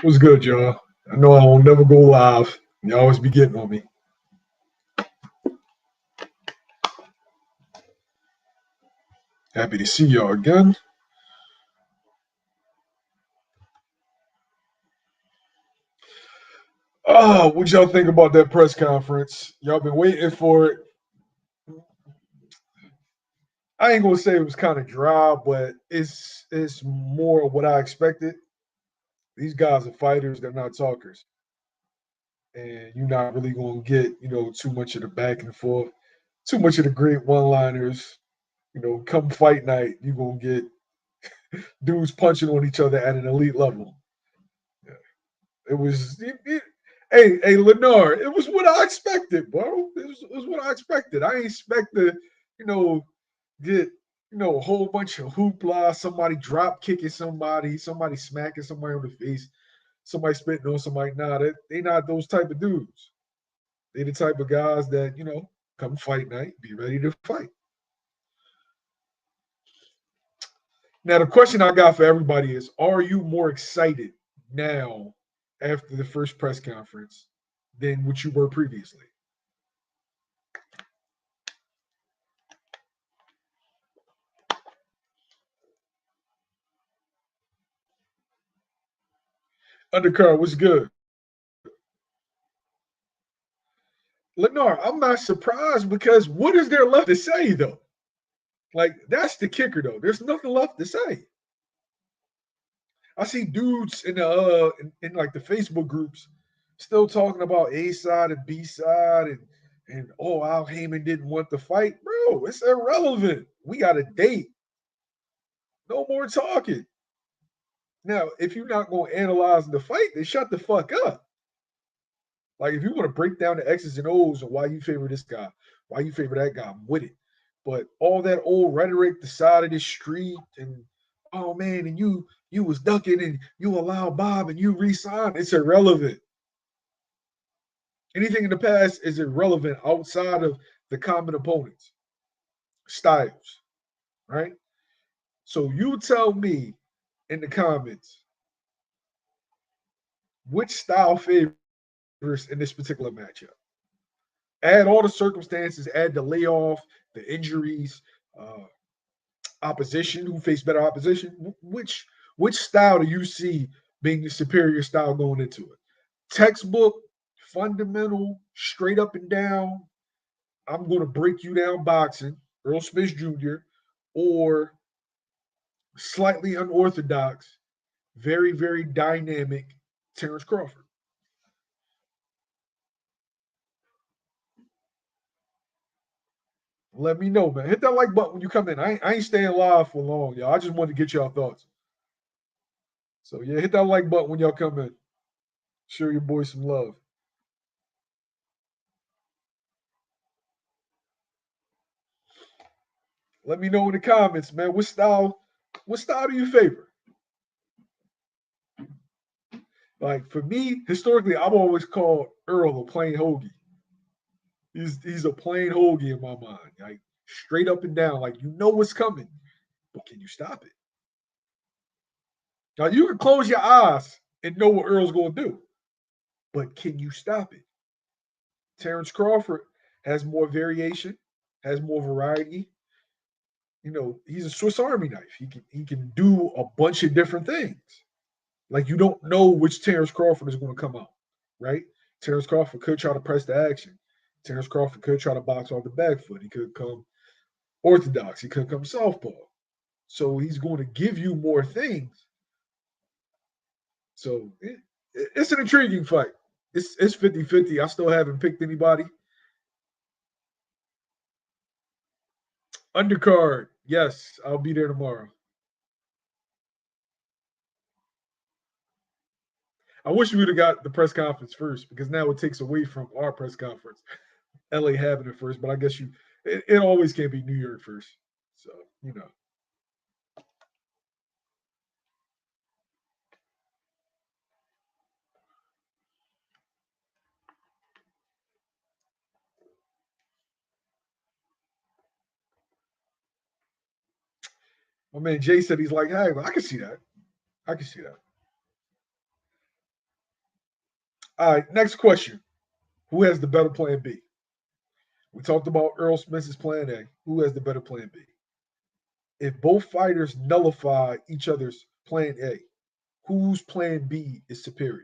What's good, y'all? I know I don't never go live. You always be getting on me. Happy to see y'all again. Oh, what y'all think about that press conference? Y'all been waiting for it. I ain't gonna say it was kind of dry, but it's more what I expected. These guys are fighters; they're not talkers, and you're not really gonna get too much of the back and forth, too much of the great one-liners. Come fight night, you're gonna get dudes punching on each other at an elite level. Yeah. It was hey Lennar, it was what I expected, bro. It was what I expected. I ain't expect to, you know, get a whole bunch of hoopla, somebody drop kicking somebody smacking somebody on the face, somebody spitting on somebody. Nah, they not those type of dudes. They the type of guys that, come fight night, be ready to fight. Now the question I got for everybody is, are you more excited now after the first press conference than what you were previously? Undercard, what's good? Lennar, I'm not surprised because what is there left to say though? Like that's the kicker though. There's nothing left to say. I see dudes in the in like the Facebook groups still talking about A side and B side and oh Al Heyman didn't want the fight, bro. It's irrelevant. We got a date. No more talking. Now, if you're not going to analyze the fight, then shut the fuck up. Like if you want to break down the X's and O's and why you favor this guy, why you favor that guy, I'm with it. But all that old rhetoric, the side of the street, and oh man, and you was ducking and you allow Bob and you resign, it's irrelevant. Anything in the past is irrelevant outside of the common opponents, styles, right? So you tell me in the comments which style favors in this particular matchup. Add all the circumstances, add the layoff, the injuries, uh, opposition, who faced better opposition. Which style do you see being the superior style going into it? Textbook, fundamental, straight up and down. I'm going to break you down boxing, Earl Spence Jr., or slightly unorthodox, very, very dynamic Terence Crawford. Let me know, man. Hit that like button when you come in. I ain't staying live for long, y'all. I just wanted to get y'all thoughts. So yeah, hit that like button when y'all come in. Show your boy some love. Let me know in the comments, man. What style do you favor? Like for me, historically, I've always called Earl a plain hoagie. He's a plain hoagie in my mind. Like straight up and down. Like you know what's coming, but can you stop it? Now you can close your eyes and know what Earl's gonna do, but can you stop it? Terence Crawford has more variation, has more variety. He's a Swiss Army knife. He can do a bunch of different things. Like you don't know which Terence Crawford is going to come out, right? Terence Crawford could try to press the action. Terence Crawford could try to box off the back foot. He could come orthodox. He could come southpaw. So he's going to give you more things. So it's an intriguing fight. It's 50-50. I still haven't picked anybody. Undercard, yes, I'll be there tomorrow. I wish we would have got the press conference first because now it takes away from our press conference. LA having it first, but I guess it always can't be New York first. So, you know. My man Jay said he's like, hey, I can see that. I can see that. All right, next question. Who has the better plan B? We talked about Errol Spence's plan A. Who has the better plan B? If both fighters nullify each other's plan A, whose plan B is superior?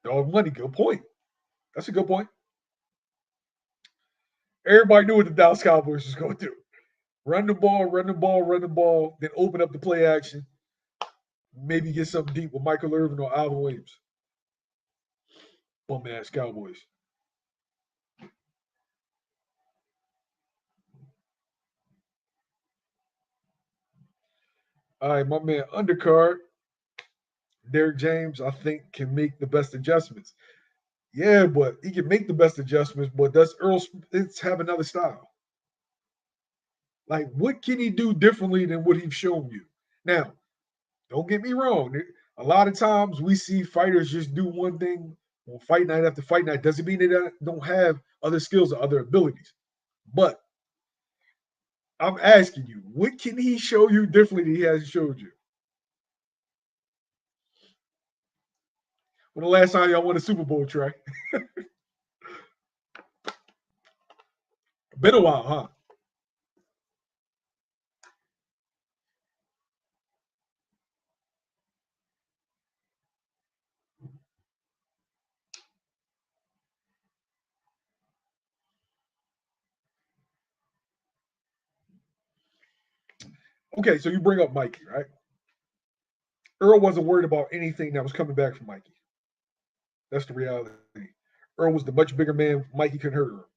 Dog money, good point. That's a good point. Everybody knew what the Dallas Cowboys was going to do. Run the ball, run the ball, run the ball, then open up the play action. Maybe get something deep with Michael Irvin or Alvin Williams. Bum ass Cowboys. All right, my man undercard, Derrick James, I think can make the best adjustments. Yeah, but he can make the best adjustments, but does Earl Spence have another style? Like, what can he do differently than what he's shown you? Now, don't get me wrong. A lot of times we see fighters just do one thing on fight night after fight night. Doesn't mean they don't have other skills or other abilities. But I'm asking you, what can he show you differently that he hasn't showed you? When the last time y'all won a Super Bowl, Trey? Been a while, huh? Okay, so you bring up Mikey, right? Earl wasn't worried about anything that was coming back from Mikey. That's the reality. Earl was the much bigger man. Mikey couldn't hurt Earl.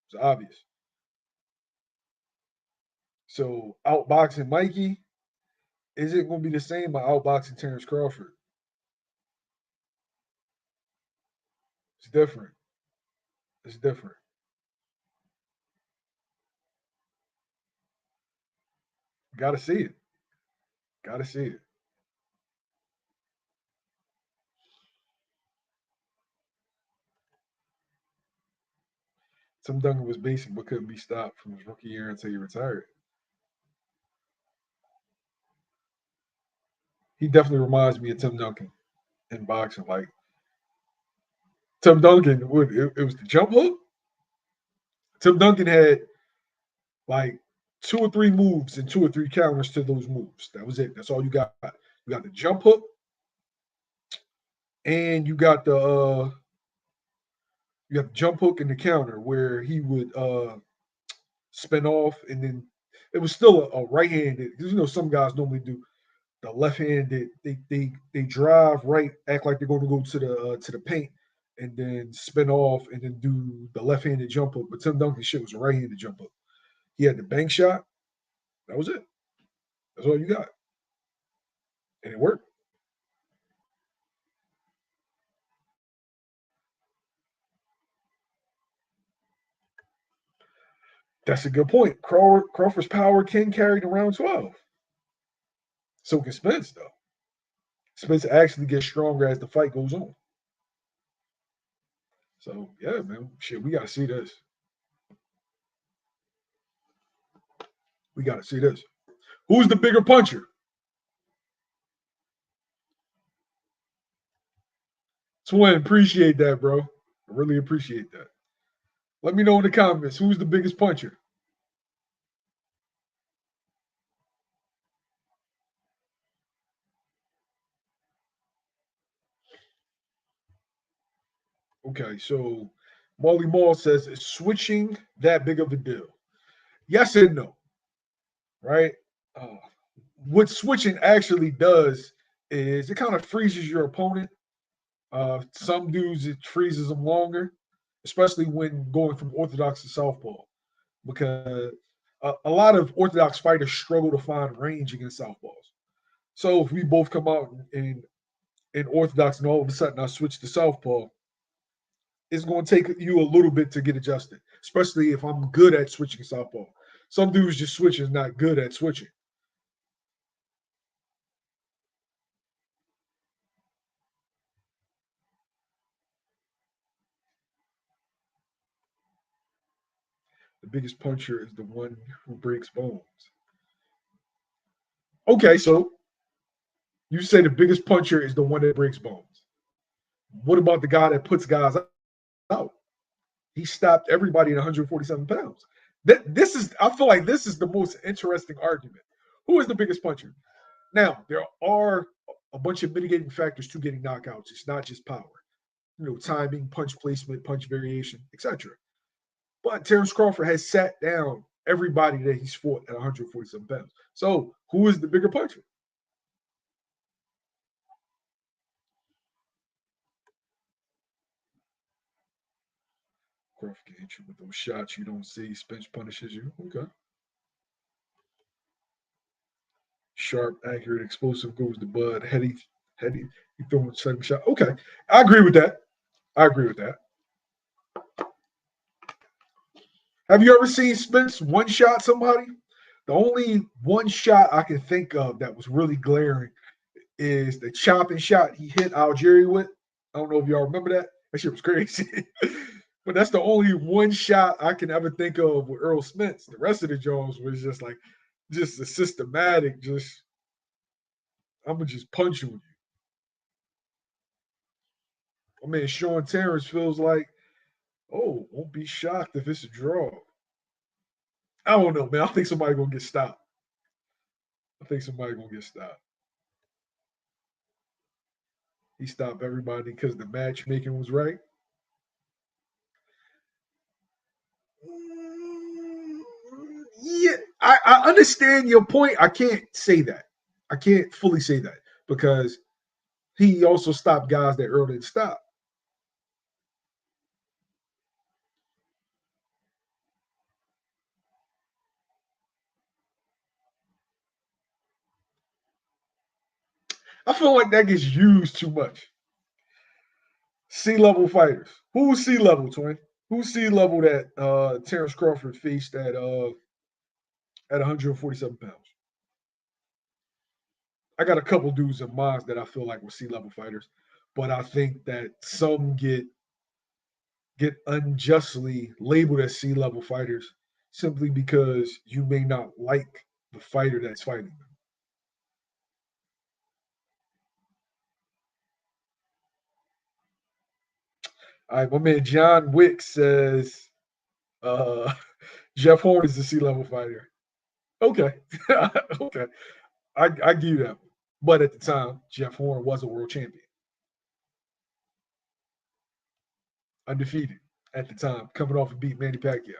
It's obvious. So outboxing Mikey, is it going to be the same by outboxing Terence Crawford? It's different. It's different. Got to see it. Got to see it. Tim Duncan was basic but couldn't be stopped from his rookie year until he retired. He definitely reminds me of Tim Duncan in boxing. Like Tim Duncan, it was the jump hook. Tim Duncan had like two or three moves and two or three counters to those moves. That was it. That's all you got. You got the jump hook, and you got the jump hook and the counter where he would spin off, and then it was still a right handed. Because some guys normally do the left handed. They drive right, act like they're going to go to the paint, and then spin off, and then do the left handed jump hook. But Tim Duncan shit was a right handed jump hook. He had the bank shot. That was it. That's all you got, and it worked. That's a good point. Crawford's power can carry to round 12. So can Spence, though. Spence actually gets stronger as the fight goes on. So, yeah, man. Shit, we got to see this. We got to see this. Who's the bigger puncher? Twin, appreciate that, bro. I really appreciate that. Let me know in the comments who's the biggest puncher. Okay, so Molly Mall says, is switching that big of a deal? Yes and no, right? Uh, what switching actually does is it kind of freezes your opponent. Some dudes, it freezes them longer, especially when going from orthodox to southpaw, because a lot of orthodox fighters struggle to find range against southpaws. So if we both come out in orthodox and all of a sudden I switch to southpaw, it's going to take you a little bit to get adjusted, especially if I'm good at switching southpaw. Some dudes just switch is not good at switching. The biggest puncher is the one who breaks bones. Okay, so you say the biggest puncher is the one that breaks bones. What about the guy that puts guys out? He stopped everybody at 147 pounds. This is, I feel like this is the most interesting argument. Who is the biggest puncher? Now, there are a bunch of mitigating factors to getting knockouts. It's not just power. Timing, punch placement, punch variation, etc. But Terence Crawford has sat down everybody that he's fought at 147 pounds. So who is the bigger puncher? Crawford can hit you with those shots you don't see. Spence punishes you. Okay. Sharp, accurate, explosive goes to Bud. Heady, he throwing second shot. Okay. I agree with that. I agree with that. Have you ever seen Spence one shot somebody? The only one shot I can think of that was really glaring is the chopping shot he hit Algeria with. I don't know if y'all remember that. That shit was crazy. But that's the only one shot I can ever think of with Errol Spence. The rest of the Jones was just like, just a systematic, just, I'm going to just punch you. I mean, Sean Terrence feels like, oh, won't be shocked if it's a draw. I don't know, man. I think somebody going to get stopped. I think somebody going to get stopped. He stopped everybody because the matchmaking was right. Yeah, I understand your point. I can't say that. I can't fully say that because he also stopped guys that Earl didn't stop. I feel like that gets used too much. C-level fighters. Who's C-level, Twin? Who's C-level that Terence Crawford faced at 147 pounds? I got a couple dudes in mind that I feel like were C-level fighters, but I think that some get unjustly labeled as C-level fighters simply because you may not like the fighter that's fighting them. All right, my man John Wick says uh, Jeff Horn is a C-level fighter. Okay, okay, I give you that. But at the time, Jeff Horn was a world champion, undefeated at the time, coming off and beat Manny Pacquiao.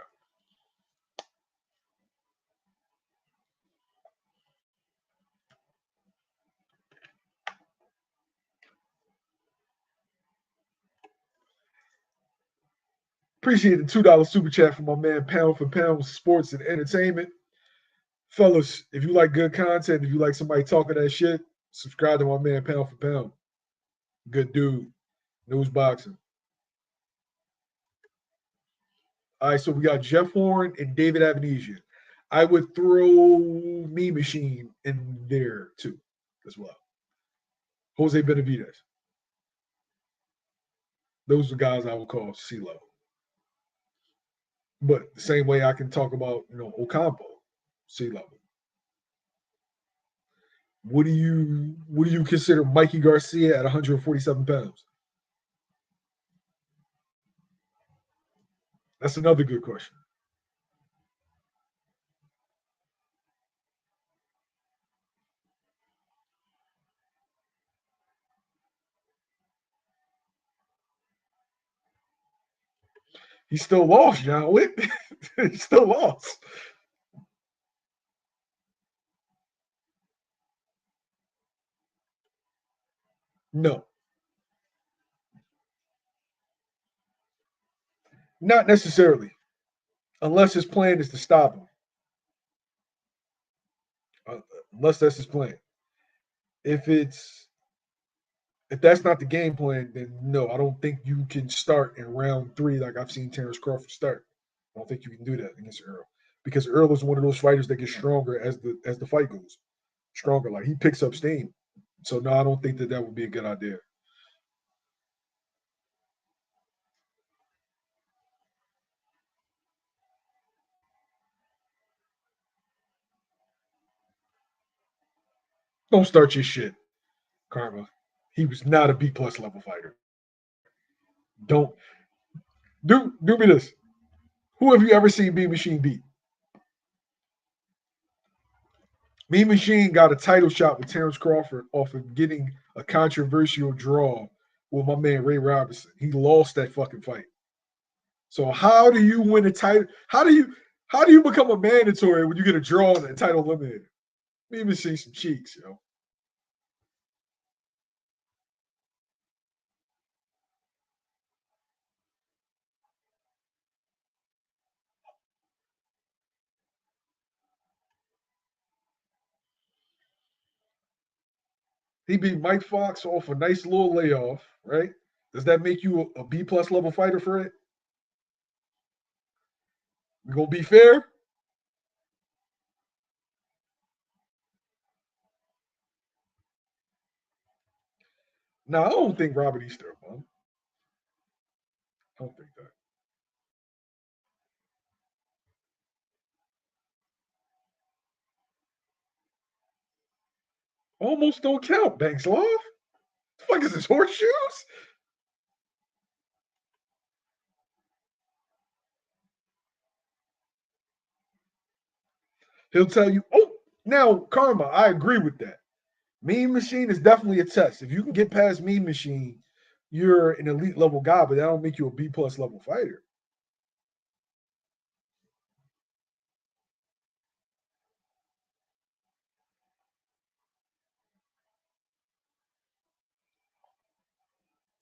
Appreciate the $2 super chat from my man Pound for Pound Sports and Entertainment. Fellas, if you like good content, if you like somebody talking that shit, subscribe to my man Pound for Pound. Good dude. News boxing. All right, so we got Jeff Horn and David Avanesian. I would throw Me Machine in there too, as well. Jose Benavidez. Those are guys I would call C level. But the same way I can talk about, Ocampo, C level. What do you consider Mikey Garcia at 147 pounds? That's another good question. He still lost, John Wick. He still lost. No, not necessarily, unless his plan is to stop him. Uh, unless that's his plan. If it's if that's not the game plan, then no, I don't think you can start in round three like I've seen Terence Crawford start. I don't think you can do that against Earl because Earl is one of those fighters that gets stronger as the fight goes. Stronger, like he picks up steam. So no, I don't think that would be a good idea. Don't start your shit, Karma. He was not a B+ level fighter. Don't do me this. Who have you ever seen Mean Machine beat? Mean Machine got a title shot with Terence Crawford off of getting a controversial draw with my man Ray Robinson. He lost that fucking fight. So how do you win a title? How do you become a mandatory when you get a draw and a title eliminator? Mean Machine some cheeks, yo. He beat Mike Fox off a nice little layoff, right? Does that make you a B+ level fighter for it? We gonna be fair? No, I don't think Robert Easter, man. I don't think that. Almost don't count, Banks Love. The fuck is his horseshoes? He'll tell you, oh, now Karma, I agree with that. Mean Machine is definitely a test. If you can get past Mean Machine, you're an elite level guy, but that don't make you a B+ level fighter.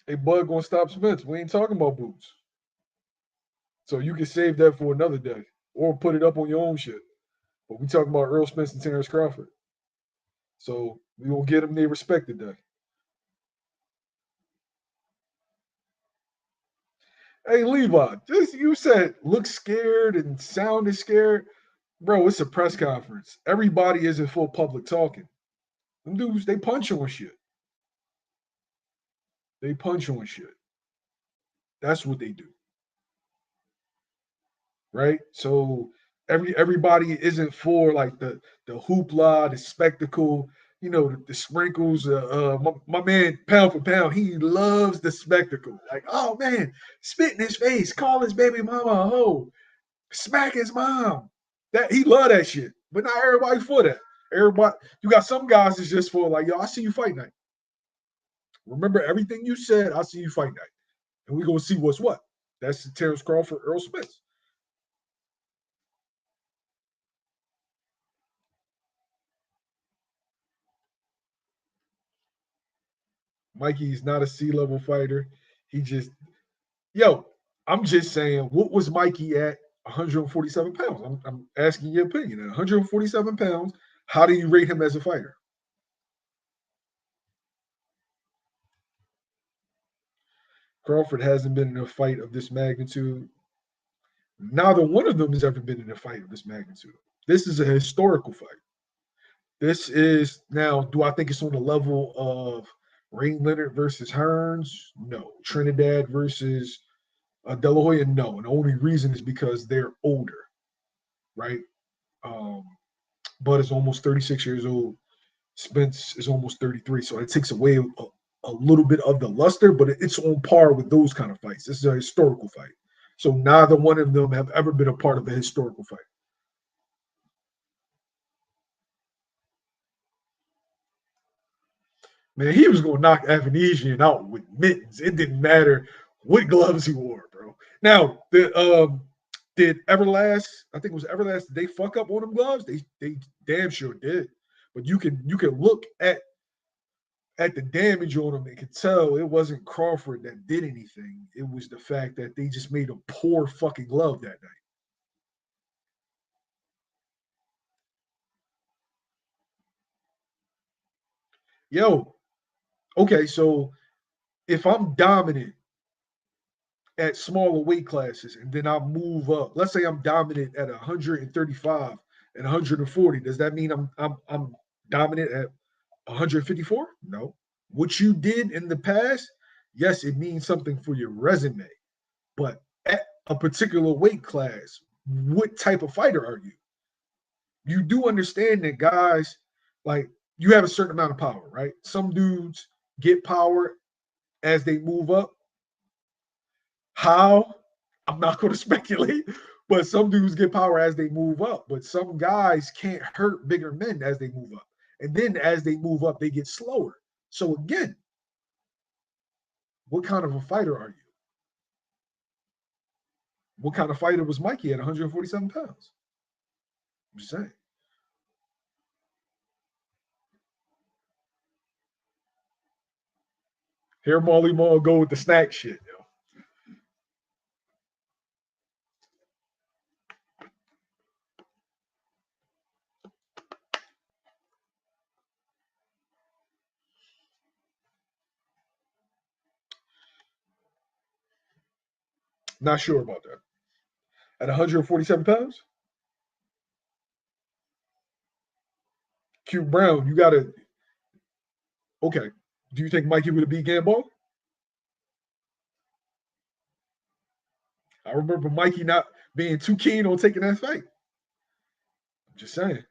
Hey, Bud gonna stop Spence. We ain't talking about boots. So you can save that for another day or put it up on your own shit. But we talking about Errol Spence and Terence Crawford. So we gonna get them their respect today. Hey Levi, just you said look scared and sounded scared. Bro, it's a press conference. Everybody isn't full public talking. Them dudes, they punch on shit. They punch on shit. That's what they do. Right? So everybody isn't for like the hoopla, the spectacle, the sprinkles. My man, pound for pound, he loves the spectacle. Like, oh man, spit in his face, call his baby mama a hoe, smack his mom. That he love that shit, but not everybody for that. Everybody, you got some guys that's just for like, yo, I see you fight night. Remember everything you said. I see you fight night, and we gonna see what's what. That's Terence Crawford, Errol Spence. Mikey's not a C-level fighter. He just, yo, I'm just saying, what was Mikey at 147 pounds? I'm asking your opinion. At 147 pounds, how do you rate him as a fighter? Crawford hasn't been in a fight of this magnitude. Neither one of them has ever been in a fight of this magnitude. This is a historical fight. This is now, do I think it's on the level of Ray Leonard versus Hearns? No. Trinidad versus De La Hoya? No. And the only reason is because they're older, right? Um, Bud is almost 36 years old. Spence is almost 33. So it takes away a little bit of the luster, but it's on par with those kind of fights. This is a historical fight. So neither one of them have ever been a part of a historical fight. Man, he was going to knock Avanesian out with mittens. It didn't matter what gloves he wore, bro. Now, did Everlast? I think it was Everlast. Did they fuck up on them gloves? They damn sure did. But you can look at the damage on them and could tell it wasn't Crawford that did anything. It was the fact that they just made a poor fucking glove that night. Yo, okay, so if I'm dominant at smaller weight classes and then I move up, let's say I'm dominant at 135 and 140, does that mean I'm dominant at 154? No. What you did in the past, yes, it means something for your resume. But at a particular weight class, what type of fighter are you? You do understand that guys like you have a certain amount of power, right? Some dudes get power as they move up. How? I'm not going to speculate, but some dudes get power as they move up. But some guys can't hurt bigger men as they move up. And then as they move up, they get slower. So again, what kind of a fighter are you? What kind of fighter was Mikey at 147 pounds? I'm just saying. Here Molly Mall go with the snack shit, yo. Not sure about that. At 147 pounds? Q Brown, you gotta okay. Do you think Mikey would have beat Gamble? I remember Mikey not being too keen on taking that fight. I'm just saying.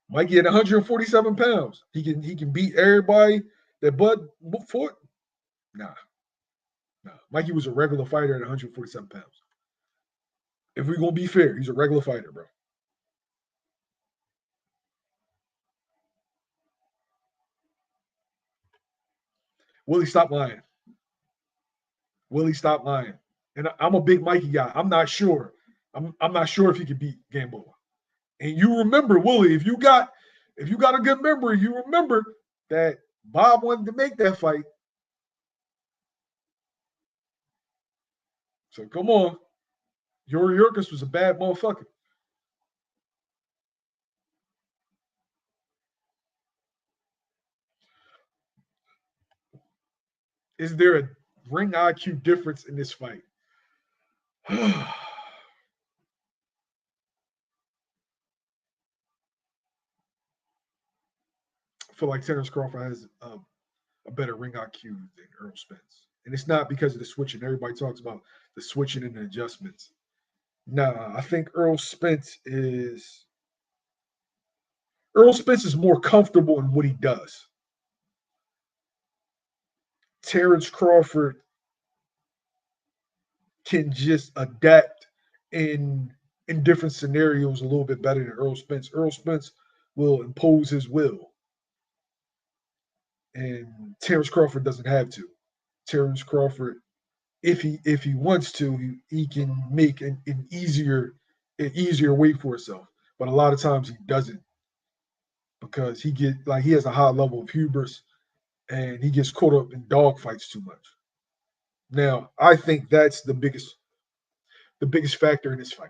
Mikey at 147 pounds. He can beat everybody that Bud fought. Nah. Mikey was a regular fighter at 147 pounds. If we're gonna be fair, he's a regular fighter, bro. Willie, stop lying. Willie, stop lying. And I'm a big Mikey guy. I'm not sure. I'm not sure if he could beat Gamboa. And you remember, Willie, if you got a good memory, you remember that Bob wanted to make that fight. So come on. Yuri Yurkus was a bad motherfucker. Is there a ring IQ difference in this fight? I feel like Terence Crawford has a better ring IQ than Errol Spence. And it's not because of the switching. Everybody talks about the switching and the adjustments. Nah, I think Errol Spence is more comfortable in what he does. Terence Crawford can just adapt in different scenarios a little bit better than Errol Spence. Errol Spence will impose his will, and Terence Crawford doesn't have to. Terence Crawford, if he wants to, he can make an easier way for himself. But a lot of times he doesn't because he has a high level of hubris and he gets caught up in dog fights too much. Now, I think that's the biggest factor in this fight.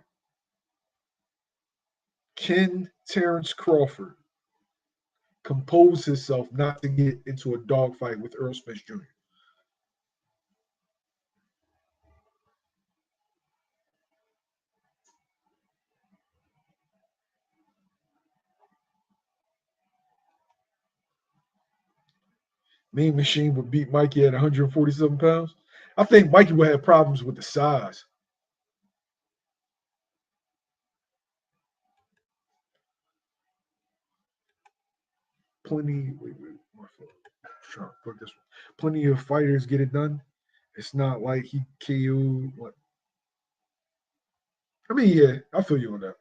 Can Terence Crawford compose himself not to get into a dogfight with Errol Spence Jr.? Mean Machine would beat Mikey at 147 pounds. I think Mikey would have problems with the size. My fault. Trying to put this one. Plenty of fighters get it done. It's not like he KO'd. What? I mean, yeah, I feel you on that.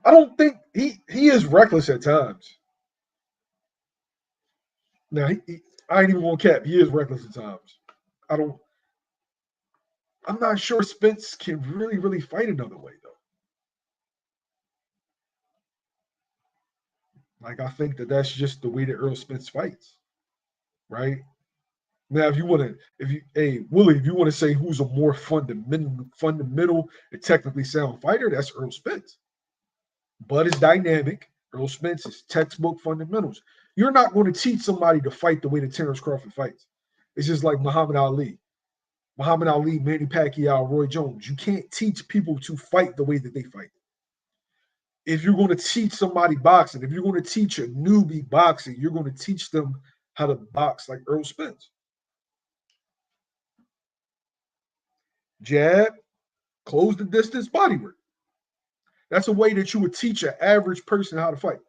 I don't think he is reckless at times. Now, I ain't even gonna cap. He is reckless at times. I don't. I'm not sure Spence can really fight another way though. Like I think that's just the way that Earl Spence fights, right? Now, hey Willie, if you want to say who's a more fundamental and technically sound fighter, that's Earl Spence. Bud is dynamic. Earl Spence is textbook fundamentals. You're not going to teach somebody to fight the way that Terence Crawford fights. It's just like Muhammad Ali. Muhammad Ali, Manny Pacquiao, Roy Jones. You can't teach people to fight the way that they fight. If you're going to teach somebody boxing, if you're going to teach a newbie boxing, you're going to teach them how to box like Earl Spence. jab, close the distance, body work. That's a way that you would teach an average person how to fight.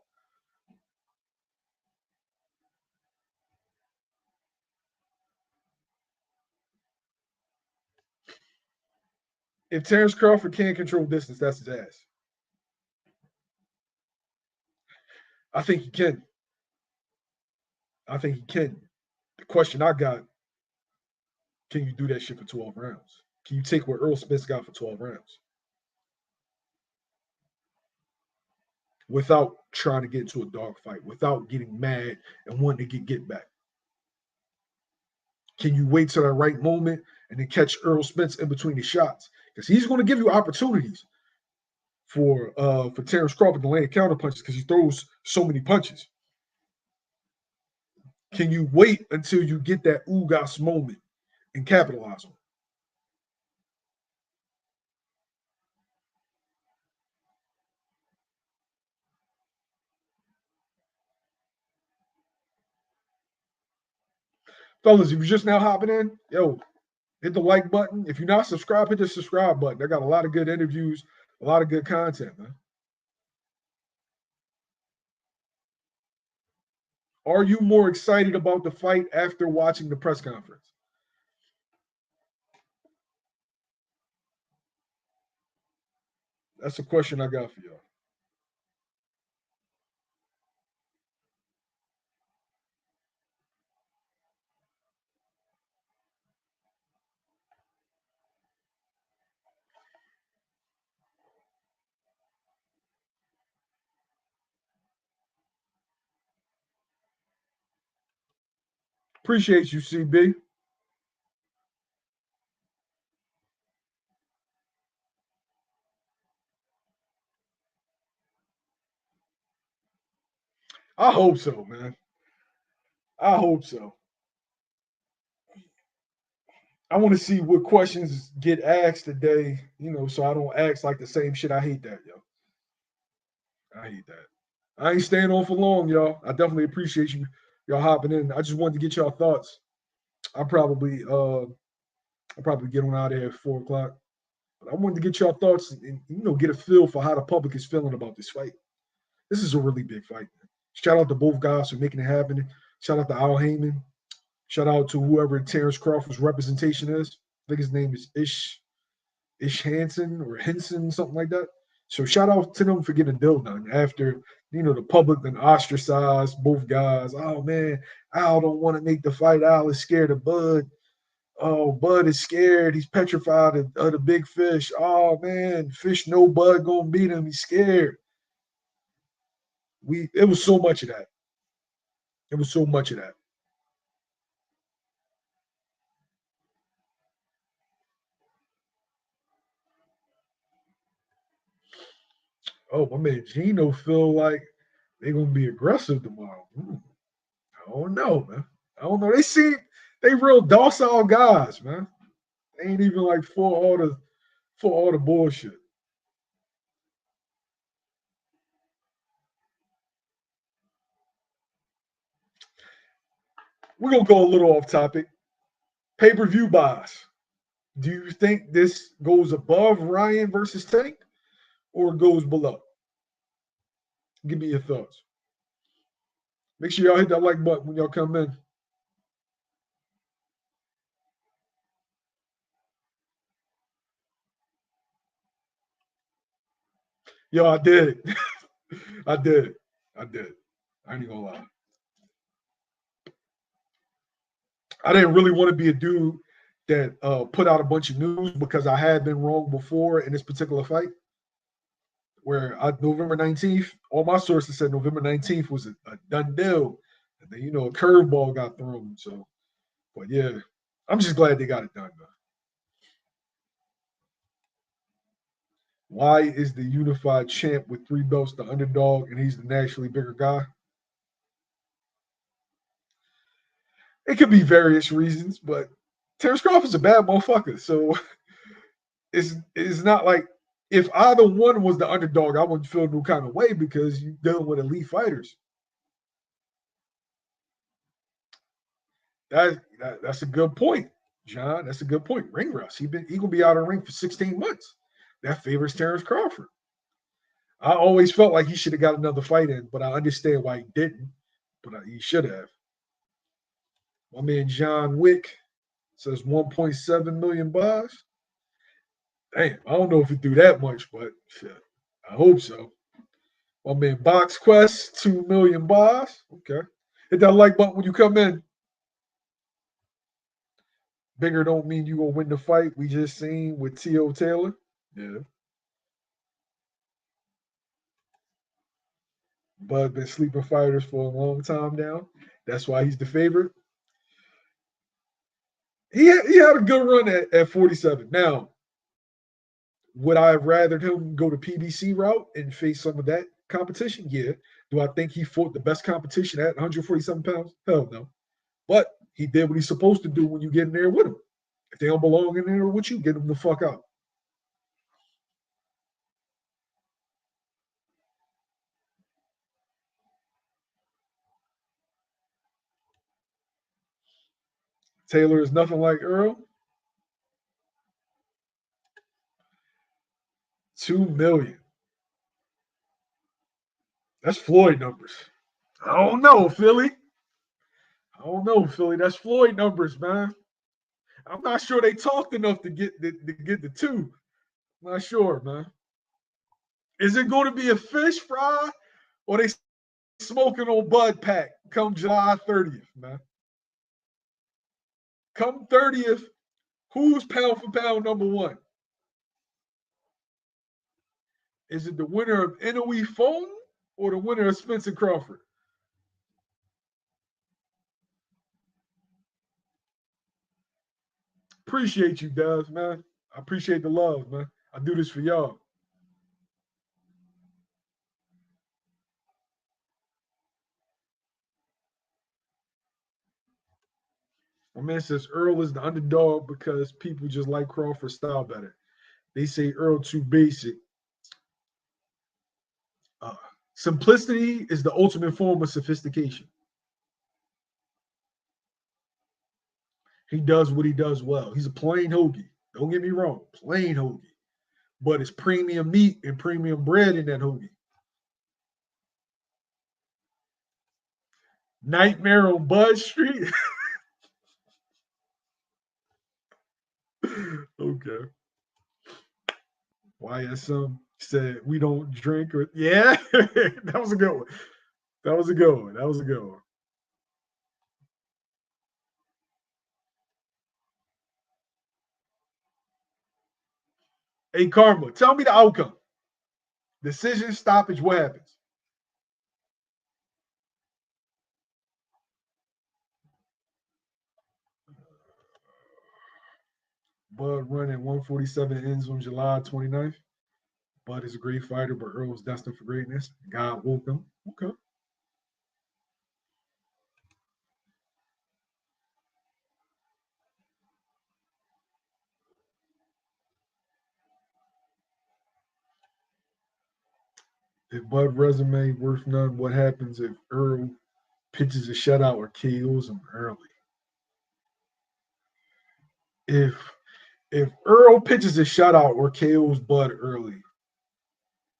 If Terence Crawford can't control distance, that's his ass. I think he can. I think he can. The question I got, can you do that shit for 12 rounds? Can you take what Errol Spence got for 12 rounds without trying to get into a dogfight, without getting mad and wanting to get back? Can you wait till the right moment and then catch Errol Spence in between the shots? Because he's going to give you opportunities for Terence Crawford to land counter punches because he throws so many punches. Can you wait until you get that Ugas moment and capitalize on it? Fellas, if you're just now hopping in, yo, hit the like button. If you're not subscribed, hit the subscribe button. I got a lot of good interviews, a lot of good content, man. Are you more excited about the fight after watching the press conference? That's a question I got for y'all. Appreciate you, CB. I hope so, man. I hope so. I want to see what questions get asked today, so I don't ask like the same shit. I hate that, yo. I hate that. I ain't staying on for long, y'all. I definitely appreciate y'all hopping in. I just wanted to get y'all thoughts. I'll probably get on out of here at 4 o'clock. But I wanted to get y'all thoughts and get a feel for how the public is feeling about this fight. This is a really big fight. Shout out to both guys for making it happen. Shout out to Al Heyman. Shout out to whoever Terence Crawford's representation is. I think his name is Ish Hansen or Henson, something like that. So shout out to them for getting a deal done after the public then ostracized both guys. Oh man, Al don't want to make the fight. Al is scared of Bud. Oh, Bud is scared. He's petrified of the big fish. Oh man, fish no Bud gonna beat him. He's scared. It was so much of that. It was so much of that. Oh, my man Gino feel like they're gonna be aggressive tomorrow. I don't know, man. I don't know. They real docile guys, man. They ain't even like for all the bullshit. We're gonna go a little off topic. Pay-per-view buys. Do you think this goes above Ryan versus Tank or goes below? Give me your thoughts. Make sure y'all hit that like button when y'all come in. Yo, I did. I did. I did. I ain't gonna lie. I didn't really want to be a dude that put out a bunch of news because I had been wrong before in this particular fight. Where November 19th, all my sources said November 19th was a done deal. And then, a curveball got thrown. So, but yeah, I'm just glad they got it done, though. Why is the unified champ with 3 belts the underdog and he's the naturally bigger guy? It could be various reasons, but Terence Crawford's a bad motherfucker. So it's not like if either one was the underdog, I wouldn't feel no kind of way because you're dealing with elite fighters. That's a good point. John, that's a good point. Ring rust. He gonna be out of the ring for 16 months. That favors Terence Crawford. I always felt like he should have got another fight in, but I understand why he didn't. But he should have. My man John Wick says 1.7 million buys. Damn, I don't know if he threw that much, but shit, I hope so. My man Box Quest, 2 million buys. Okay. Hit that like button when you come in. Bigger don't mean you gonna win the fight. We just seen with T.O. Taylor. Yeah. Bud been sleeping fighters for a long time now. That's why he's the favorite. He had a good run at 47. Now, would I have rather him go the PBC route and face some of that competition? Yeah. Do I think he fought the best competition at 147 pounds? Hell no. But he did what he's supposed to do when you get in there with him. If they don't belong in there with you, get them the fuck out. Taylor is nothing like Earl. 2 million. That's Floyd numbers. I don't know, Philly. I don't know, Philly. That's Floyd numbers, man. I'm not sure they talked enough to get the two. I'm not sure, man. Is it going to be a fish fry or they smoking on Bud Pack come July 30th, man? Come 30th, who's pound for pound number one? Is it the winner of Inoue Foam or the winner of Spence and Crawford? Appreciate you guys, man. I appreciate the love, man. I do this for y'all. My man says Earl is the underdog because people just like Crawford's style better. They say Earl too basic. Uh, Simplicity is the ultimate form of sophistication. He does what he does well. He's a plain hoagie. Don't get me wrong, plain hoagie. But it's premium meat and premium bread in that hoagie. Nightmare on Bud Street. Okay. YSM said we don't drink or yeah, that was a good one. That was a good one. That was a good one. Hey Karma, tell me the outcome. Decision, stoppage, what happens? Bud running 147 ends on July 29th. Bud is a great fighter, but Earl was destined for greatness. God woke him. Okay. If Bud resume worth none, what happens if Earl pitches a shutout or KOs him early? If if Earl pitches a shutout or KOs Bud early,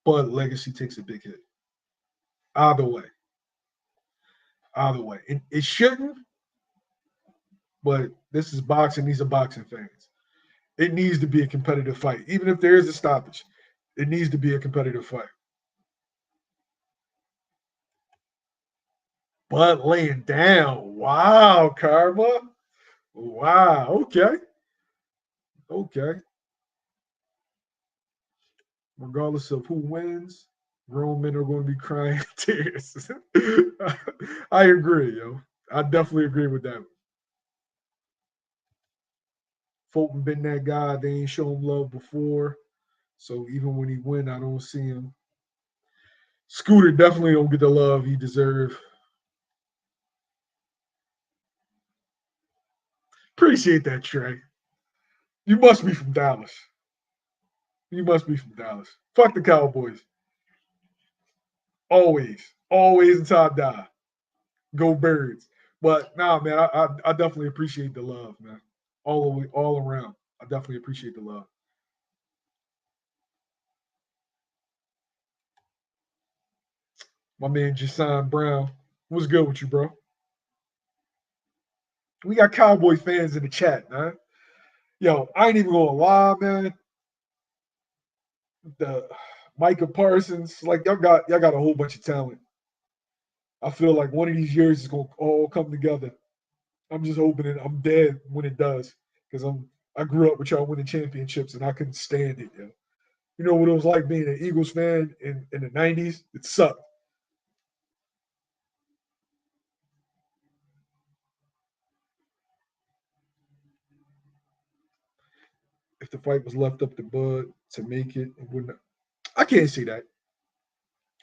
Bud legacy takes a big hit. Either way. Either way. It shouldn't, but this is boxing. These are boxing fans. It needs to be a competitive fight. Even if there is a stoppage, it needs to be a competitive fight. Bud laying down. Wow, Karma. Wow. Okay. Okay. Regardless of who wins, grown men are going to be crying tears. I agree, yo. I definitely agree with that. Fulton been that guy. They ain't shown him love before. So even when he win, I don't see him. Scooter definitely don't get the love he deserve. Appreciate that, Trey. You must be from Dallas. You must be from Dallas. Fuck the Cowboys. Always. Always until I die. Go Birds. But nah, man, I definitely appreciate the love, man. all the way, all around. I definitely appreciate the love. My man Jason Brown. What's good with you, bro? We got Cowboy fans in the chat, man. Yo, I ain't even gonna lie, man. The Micah Parsons, like y'all got a whole bunch of talent. I feel like one of these years is gonna all come together. I'm just hoping that I'm dead when it does, because I grew up with y'all winning championships and I couldn't stand it. Yo. You know what it was like being an Eagles fan in the '90s? It sucked. If the fight was left up to Bud to make it, it wouldn't. I can't see that.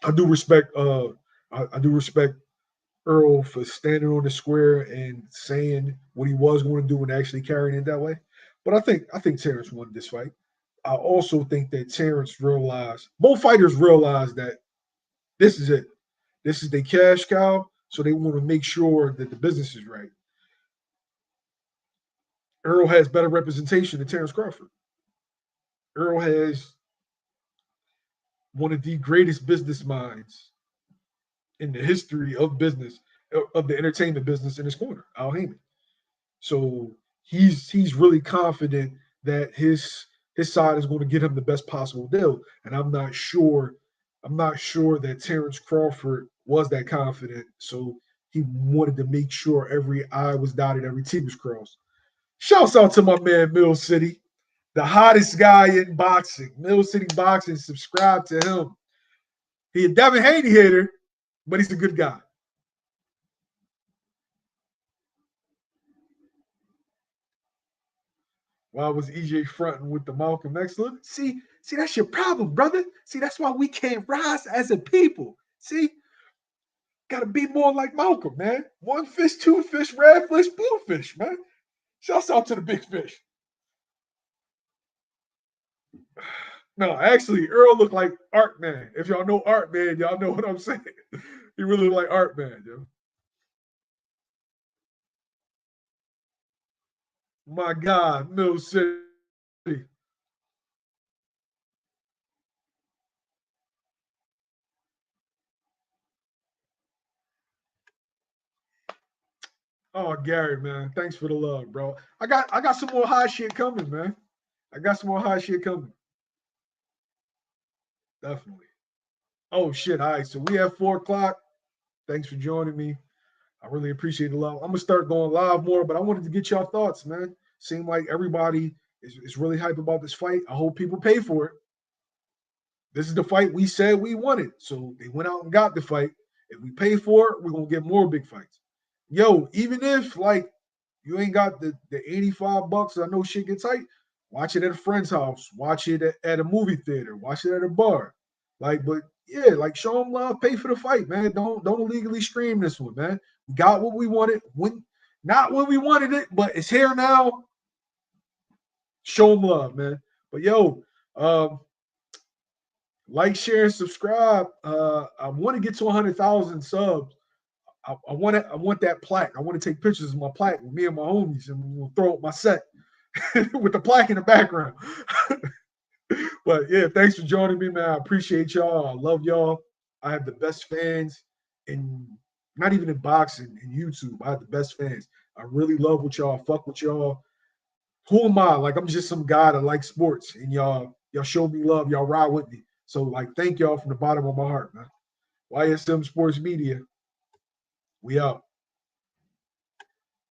I do respect. I do respect Earl for standing on the square and saying what he was going to do and actually carrying it that way. But I think Terrence won this fight. I also think that Terrence realized both fighters realized that this is it. This is the cash cow, so they want to make sure that the business is right. Earl has better representation than Terence Crawford. Earl has one of the greatest business minds in the history of business, of the entertainment business in his corner, Al Heyman. So he's really confident that his side is going to get him the best possible deal. And I'm not sure that Terence Crawford was that confident. So he wanted to make sure every I was dotted, every T was crossed. Shouts out to my man Mill City, the hottest guy in boxing. Mill City Boxing, subscribe to him. He a Devin Haney hater, but he's a good guy. Why was EJ fronting with the Malcolm X look? See, that's your problem, brother. See, that's why we can't rise as a people. See, gotta be more like Malcolm, man. One fish, two fish, red fish, blue fish, man. Shouts out to the big fish. No, actually, Earl looked like Art Man. If y'all know Art Man, y'all know what I'm saying. He really looked like Art Man, yo. My God, Mill City. Oh, Gary, man. Thanks for the love, bro. I got some more high shit coming, man. I got some more high shit coming. Definitely. Oh shit. All right. So we have 4 o'clock. Thanks for joining me. I really appreciate the love. I'm gonna start going live more, but I wanted to get y'all thoughts, man. Seemed like everybody is really hype about this fight. I hope people pay for it. This is the fight we said we wanted. So they went out and got the fight. If we pay for it, we're gonna get more big fights. Yo, even if like you ain't got the $85, I know shit gets tight. Watch it at a friend's house. Watch it at a movie theater. Watch it at a bar. Like, but yeah, like show them love, pay for the fight, man. Don't illegally stream this one, man. We got what we wanted when not when we wanted it, but it's here now. Show them love, man. But yo, um, like, share, and subscribe. I want to get to 100,000 subs. I want that plaque. I want to take pictures of my plaque with me and my homies, and we'll throw up my set with the plaque in the background. But yeah, thanks for joining me, man. I appreciate y'all. I love y'all. I have the best fans in not even in boxing, in YouTube. I have the best fans. I really love what y'all. Fuck with y'all. Who am I? Like I'm just some guy that likes sports, and y'all show me love. Y'all ride with me. So like, thank y'all from the bottom of my heart, man. YSM Sports Media. We out.